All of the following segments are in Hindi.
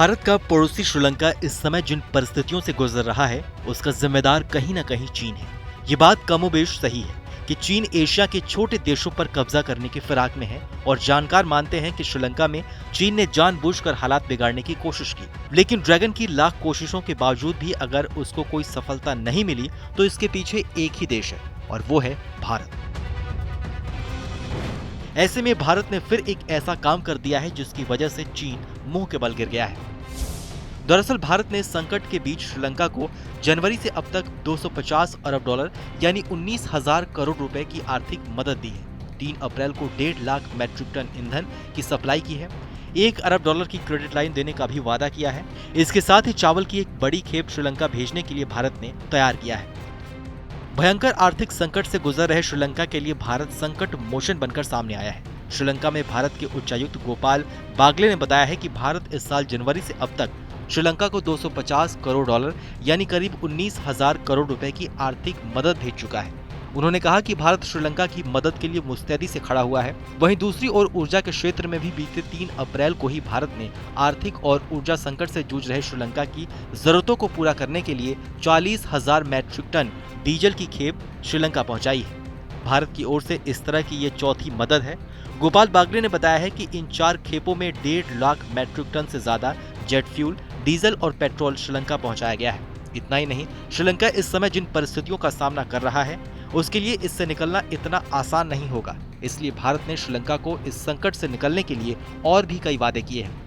भारत का पड़ोसी श्रीलंका इस समय जिन परिस्थितियों से गुजर रहा है, उसका जिम्मेदार कहीं न कहीं चीन है। ये बात कमोबेश सही है कि चीन एशिया के छोटे देशों पर कब्जा करने की फिराक में है और जानकार मानते हैं कि श्रीलंका में चीन ने जानबूझकर हालात बिगाड़ने की कोशिश की। लेकिन ड्रैगन की लाख कोशिशों के बावजूद भी अगर उसको कोई सफलता नहीं मिली तो इसके पीछे एक ही देश है और वो है भारत। ऐसे में भारत ने फिर एक ऐसा काम कर दिया है जिसकी वजह से चीन मुंह के बल गिर गया है। दरअसल भारत ने संकट के बीच श्रीलंका को जनवरी से अब तक 250 अरब डॉलर यानी 19,000 करोड़ रुपए की आर्थिक मदद दी है। 3 अप्रैल को 1.5 लाख मैट्रिक टन ईंधन की सप्लाई की है। 1 अरब डॉलर की क्रेडिट लाइन देने का भी वादा किया है। इसके साथ ही चावल की एक बड़ी खेप श्रीलंका भेजने के लिए भारत ने तैयार किया है। भयंकर आर्थिक संकट से गुजर रहे श्रीलंका के लिए भारत संकट मोचन बनकर सामने आया है। श्रीलंका में भारत के उच्चायुक्त गोपाल बागले ने बताया है कि भारत इस साल जनवरी से अब तक श्रीलंका को 250 करोड़ डॉलर यानी करीब 19,000 करोड़ रुपए की आर्थिक मदद भेज चुका है। उन्होंने कहा कि भारत श्रीलंका की मदद के लिए मुस्तैदी से खड़ा हुआ है। वहीं दूसरी ओर ऊर्जा के क्षेत्र में भी बीते 3 अप्रैल को ही भारत ने आर्थिक और ऊर्जा संकट से जूझ रहे श्रीलंका की जरूरतों को पूरा करने के लिए 40,000 मैट्रिक टन डीजल की खेप श्रीलंका पहुंचाई है। भारत की ओर से इस तरह की ये चौथी मदद है। गोपाल बागले ने बताया है कि इन 4 खेपों में 1.5 लाख मैट्रिक टन से ज्यादा जेट फ्यूल, डीजल और पेट्रोल श्रीलंका पहुंचाया गया है। इतना ही नहीं, श्रीलंका इस समय जिन परिस्थितियों का सामना कर रहा है उसके लिए इससे निकलना इतना आसान नहीं होगा। इसलिए भारत ने श्रीलंका को इस संकट से निकलने के लिए और भी कई वादे किए हैं।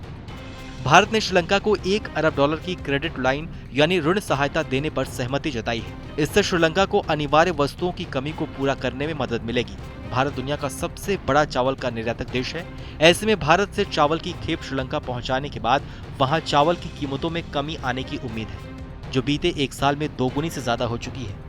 भारत ने श्रीलंका को 1 अरब डॉलर की क्रेडिट लाइन यानी ऋण सहायता देने पर सहमति जताई है। इससे श्रीलंका को अनिवार्य वस्तुओं की कमी को पूरा करने में मदद मिलेगी। भारत दुनिया का सबसे बड़ा चावल का निर्यातक देश है। ऐसे में भारत से चावल की खेप श्रीलंका पहुंचाने के बाद वहां चावल की कीमतों में कमी आने की उम्मीद है, जो बीते 1 साल में दोगुनी से ज्यादा हो चुकी है।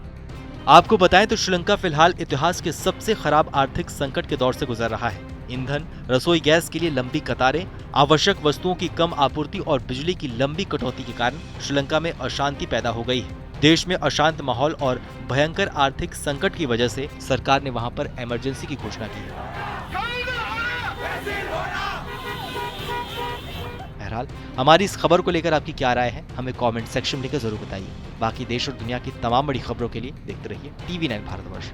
आपको बताएं तो श्रीलंका फिलहाल इतिहास के सबसे खराब आर्थिक संकट के दौर से गुजर रहा है। ईंधन, रसोई गैस के लिए लंबी कतारें, आवश्यक वस्तुओं की कम आपूर्ति और बिजली की लंबी कटौती के कारण श्रीलंका में अशांति पैदा हो गई है। देश में अशांत माहौल और भयंकर आर्थिक संकट की वजह से सरकार ने वहां पर इमरजेंसी की घोषणा की है। बहरहाल हमारी इस खबर को लेकर आपकी क्या राय है, हमें कमेंट सेक्शन में लिखकर जरूर बताइए। बाकी देश और दुनिया की तमाम बड़ी खबरों के लिए देखते रहिए TV9 भारतवर्ष।